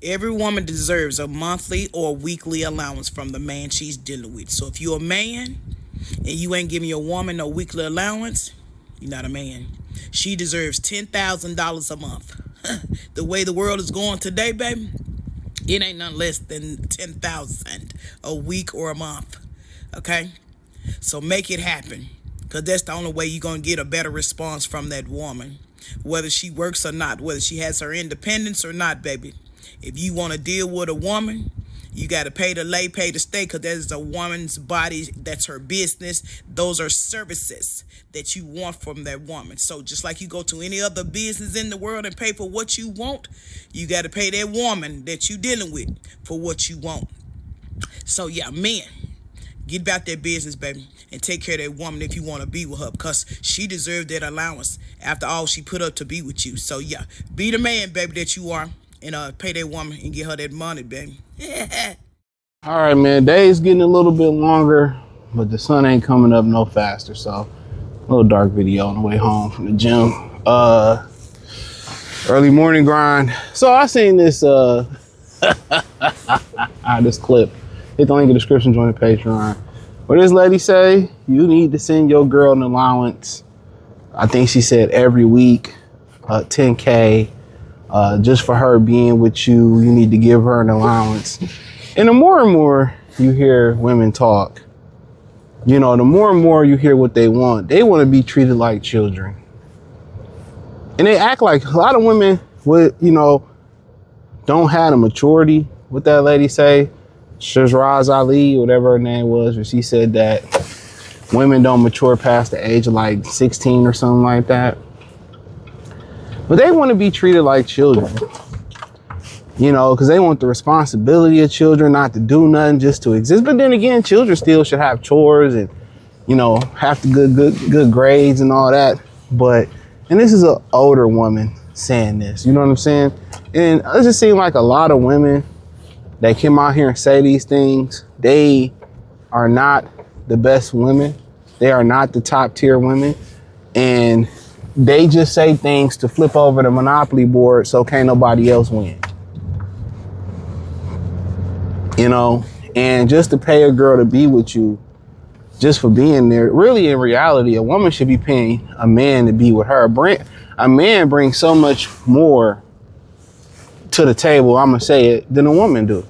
Every woman deserves a monthly or weekly allowance from the man she's dealing with. So if you're a man and you ain't giving your woman no weekly allowance, you're not a man. She deserves $10,000 a month. The way the world is going today, baby, it ain't nothing less than 10,000 a week or a month. Okay? So make it happen. Because that's the only way you're going to get a better response from that woman. Whether she works or not, whether she has her independence or not, baby. If you want to deal with a woman, you got to pay to lay, pay to stay, because that is a woman's body. That's her business. Those are services that you want from that woman. So just like you go to any other business in the world and pay for what you want, you got to pay that woman that you dealing with for what you want. So yeah, men, get about that business, baby, and take care of that woman if you want to be with her, because she deserved that allowance after all she put up to be with you. So yeah, be the man, baby, that you are, and pay that woman and get her that money, baby. All right, man. Day's getting a little bit longer, but the sun ain't coming up no faster. So, a little dark video on the way home from the gym. Early morning grind. So I seen this this clip. Hit the link in the description, join the Patreon. Where this lady say you need to send your girl an allowance. I think she said every week, $10K. Just for her being with you, you need to give her an allowance. And the more and more you hear women talk, the more and more you hear what they want. They want to be treated like children. And they act like a lot of women don't have the maturity. What that lady say? Shazraz Ali, whatever her name was, where she said that women don't mature past the age of like 16 or something like that. But they want to be treated like children, because they want the responsibility of children, not to do nothing, just to exist. But then again, children still should have chores and, have to good grades and all that. And this is an older woman saying this, you know what I'm saying? And it just seems like a lot of women that come out here and say these things, they are not the best women. They are not the top tier women. And they just say things to flip over the Monopoly board so can't nobody else win. And just to pay a girl to be with you just for being there. Really, in reality, a woman should be paying a man to be with her. A man brings so much more to the table, I'm gonna say it, than a woman do.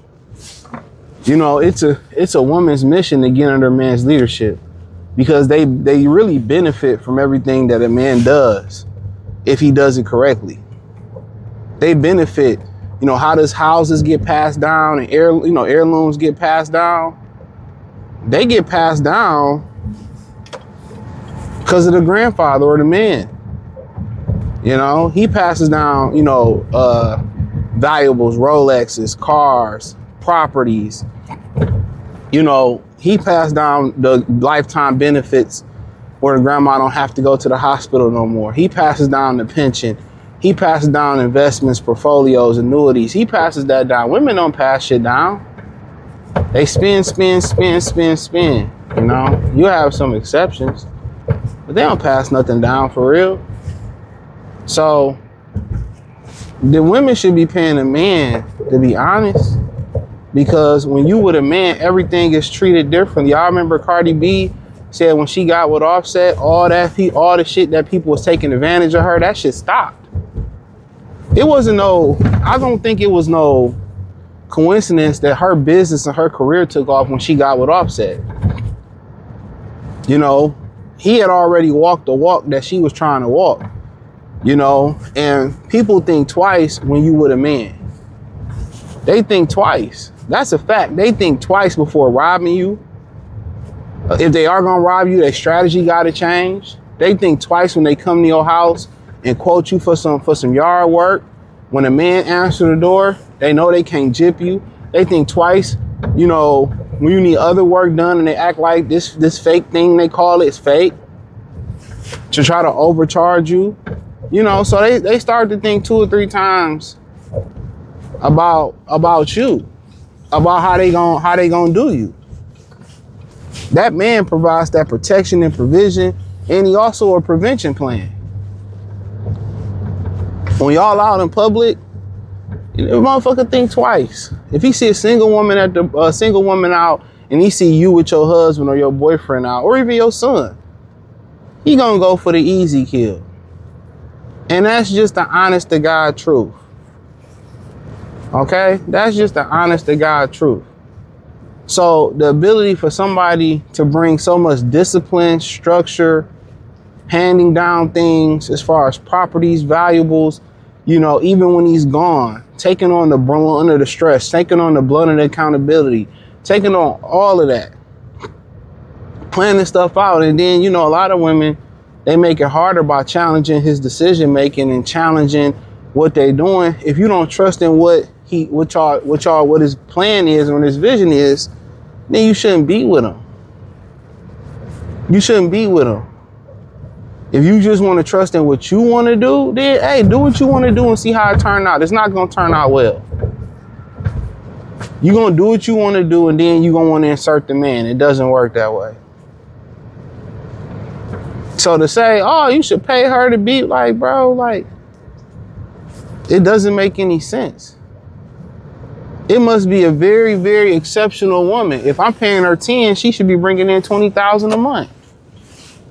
It's a woman's mission to get under a man's leadership, because they really benefit from everything that a man does if he does it correctly. They benefit. How does houses get passed down and heirlooms get passed down? They get passed down because of the grandfather or the man. He passes down, valuables, Rolexes, cars, properties. He passed down the lifetime benefits where the grandma don't have to go to the hospital no more. He passes down the pension. He passes down investments, portfolios, annuities. He passes that down. Women don't pass shit down. They spin. You have some exceptions, but they don't pass nothing down for real. So the women should be paying a man, to be honest, because when you with a man, everything is treated differently. Y'all remember Cardi B said when she got with Offset, all the shit that people was taking advantage of her, that shit stopped. I don't think it was no coincidence that her business and her career took off when she got with Offset. He had already walked the walk that she was trying to walk, and people think twice when you with a man. They think twice. That's a fact. They think twice before robbing you. If they are gonna rob you, their strategy gotta change. They think twice when they come to your house and quote you for some yard work. When a man answers the door, they know they can't gyp you. They think twice, when you need other work done, and they act like this fake thing they call it's fake to try to overcharge you. So they start to think 2 or 3 times about you, about how they gonna do you. That man provides that protection and provision, and he also a prevention plan. When y'all out in public, The motherfucker think twice. If he see a single woman at the single woman out, and he see you with your husband or your boyfriend out, or even your son, he gonna go for the easy kill. And that's just the honest to God truth. Okay? That's just the honest to God truth. So the ability for somebody to bring so much discipline, structure, handing down things as far as properties, valuables, you know, even when he's gone, taking on the brunt under the stress, taking on the blunt of the accountability, taking on all of that, planning stuff out. And then, you know, a lot of women, they make it harder by challenging his decision making and challenging what they're doing. If you don't trust in what his plan is or his vision is, then you shouldn't be with him. You shouldn't be with him. If you just want to trust in what you want to do, then hey, do what you want to do and see how it turns out. It's not going to turn out well. You're going to do what you want to do, and then you're going to want to insert the man. It doesn't work that way. So to say, oh, you should pay her to be like, bro, like, it doesn't make any sense. It must be a very, very exceptional woman. If I'm paying her 10, she should be bringing in 20,000 a month.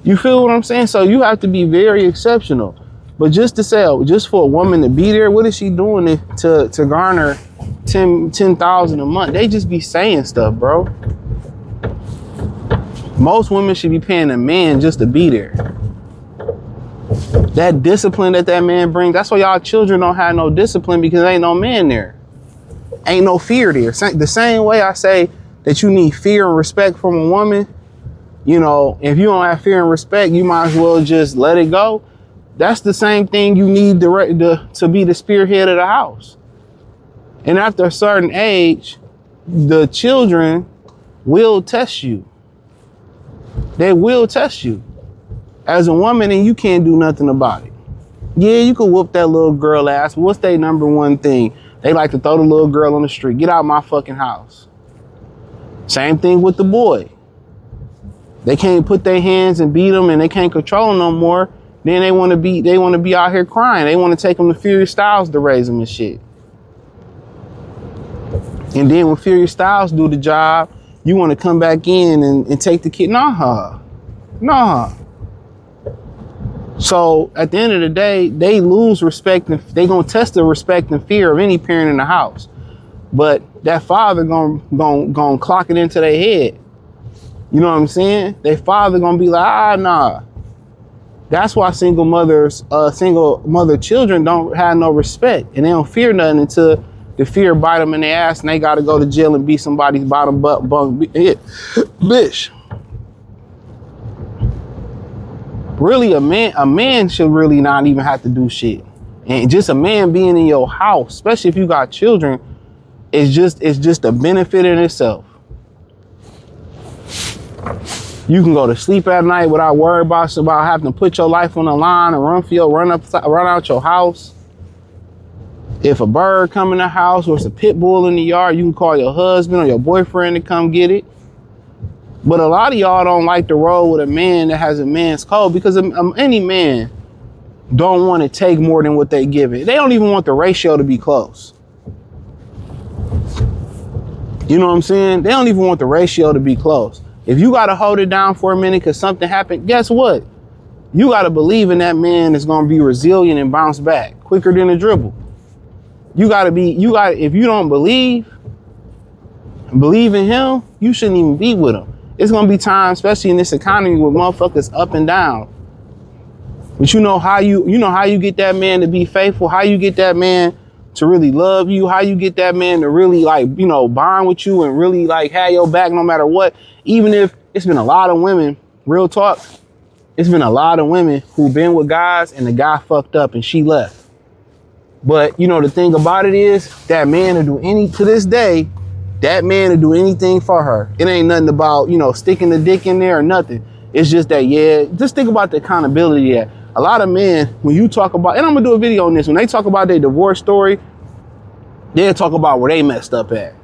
You feel what I'm saying? So you have to be very exceptional. But just to say, just for a woman to be there, what is she doing to garner 10,000 a month? They just be saying stuff, bro. Most women should be paying a man just to be there. That discipline that man brings, that's why y'all children don't have no discipline, because there ain't no man there. Ain't no fear there. The same way I say that you need fear and respect from a woman, you know, if you don't have fear and respect, you might as well just let it go. That's the same thing you need to be the spearhead of the house. And after a certain age, the children will test you. They will test you as a woman, and you can't do nothing about it. Yeah, you could whoop that little girl ass. But what's their number one thing? They like to throw the little girl on the street. Get out of my fucking house. Same thing with the boy. They can't put their hands and beat them, and they can't control them no more. Then they want to be out here crying. They want to take them to Furious Styles to raise them and shit. And then when Furious Styles do the job, you want to come back in and take the kid. Nah. So at the end of the day, they lose respect, and they gonna test the respect and fear of any parent in the house. But that father gonna clock it into their head. You know what I'm saying? Their father gonna be like, nah. That's why single mother children don't have no respect, and they don't fear nothing until the fear bite them in the ass, and they gotta go to jail and be somebody's bottom bunk hit. Bitch. Really, a man should really not even have to do shit. And just a man being in your house, especially if you got children, it's just a benefit in itself. You can go to sleep at night without worrying about having to put your life on the line and run out your house. If a bird come in the house or it's a pit bull in the yard, you can call your husband or your boyfriend to come get it. But a lot of y'all don't like to roll with a man that has a man's code, because any man don't want to take more than what they give it. They don't even want the ratio to be close. You know what I'm saying? They don't even want the ratio to be close. If you got to hold it down for a minute because something happened, guess what? You got to believe in that man is going to be resilient and bounce back quicker than a dribble. If you don't believe in him, you shouldn't even be with him. It's going to be times, especially in this economy, with motherfuckers up and down. But you know how you get that man to be faithful, how you get that man to really love you, how you get that man to really bond with you and really have your back no matter what. Even if it's been a lot of women, real talk, it's been a lot of women who've been with guys and the guy fucked up and she left. But the thing about it is that man will do to this day, that man will do anything for her. It ain't nothing about, sticking the dick in there or nothing. It's just that, just think about the accountability that a lot of men, when you talk about, and I'm gonna do a video on this, when they talk about their divorce story, they'll talk about where they messed up at.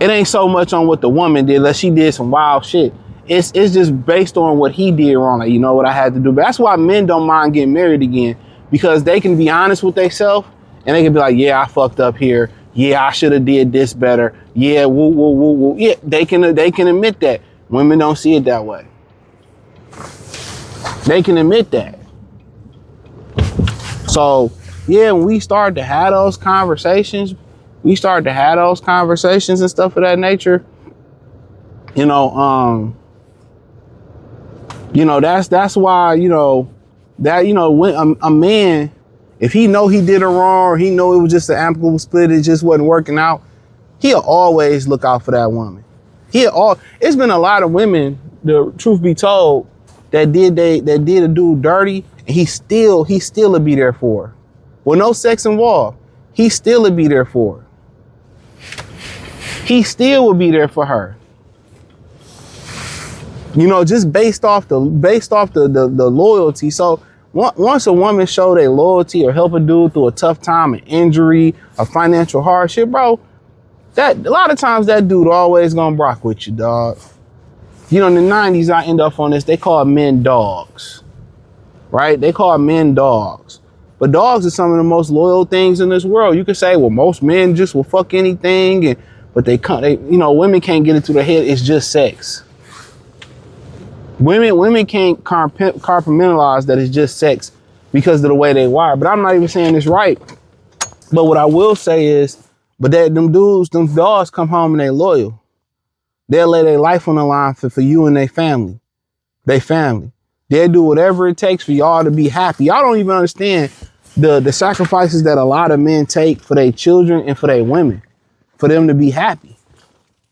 It ain't so much on what the woman did, unless she did some wild shit. It's just based on what he did wrong. Like, what I had to do. But that's why men don't mind getting married again, because they can be honest with themselves And they can be like, yeah, I fucked up here. Yeah, I should have did this better. Yeah, woo, woo, woo, woo. Yeah, they can admit that. Women don't see it that way. They can admit that. So, yeah, when we start to have those conversations, and stuff of that nature, that's why, when a man, if he know he did it wrong, or he know it was just an amicable split, it just wasn't working out, he'll always look out for that woman. It's been a lot of women, the truth be told, that did a dude dirty, and he still would be there for her. With no sex involved, he still would be there for her. He still would be there for her. Just based off the loyalty. So once a woman show their loyalty or help a dude through a tough time, an injury, a financial hardship, bro, that a lot of times that dude always gonna rock with you, dog. In the 90s, I end up on this. They call men dogs, right? They call men dogs. But dogs are some of the most loyal things in this world. You could say, well, most men just will fuck anything, but women can't get it to their head. It's just sex. Women can't compartmentalize that it's just sex because of the way they wire. But I'm not even saying this right. But what I will say is, but that them dogs come home and they loyal. They'll lay their life on the line for you and their family. They'll do whatever it takes for y'all to be happy. Y'all don't even understand the sacrifices that a lot of men take for their children and for their women, for them to be happy.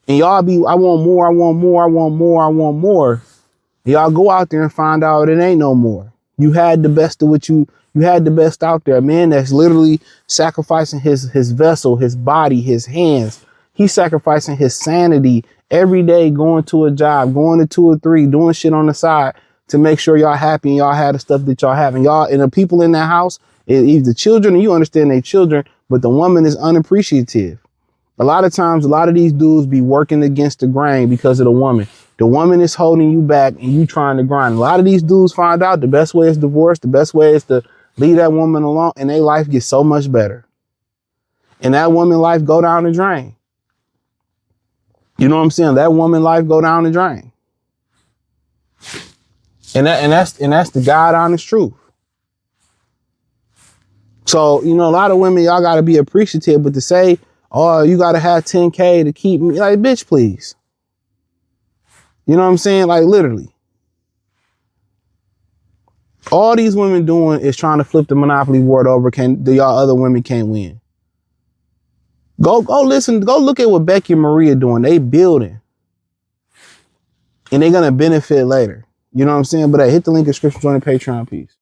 And y'all I want more, I want more, I want more, I want more. Y'all go out there and find out it ain't no more. You had the best of what you had the best out there. A man that's literally sacrificing his vessel, his body, his hands. He's sacrificing his sanity every day, going to a job, going to 2 or 3, doing shit on the side to make sure y'all happy and y'all have the stuff that y'all have. And y'all, and the people in that house, either the children, and you understand they children, but the woman is unappreciative. A lot of times, a lot of these dudes be working against the grain because of the woman. The woman is holding you back and you trying to grind. A lot of these dudes find out the best way is divorce. The best way is to leave that woman alone, and their life gets so much better. And that woman life go down the drain. You know what I'm saying? That woman life go down the drain. And that's the God honest truth. So, a lot of women, y'all got to be appreciative, but to say, oh, you got to have 10K to keep me, like, bitch, please. You know what I'm saying? Like, literally. All these women doing is trying to flip the monopoly board over. Y'all other women can't win. Go look at what Becky and Maria doing. They building. And they're going to benefit later. You know what I'm saying? But hey, hit the link in the description, join the Patreon piece.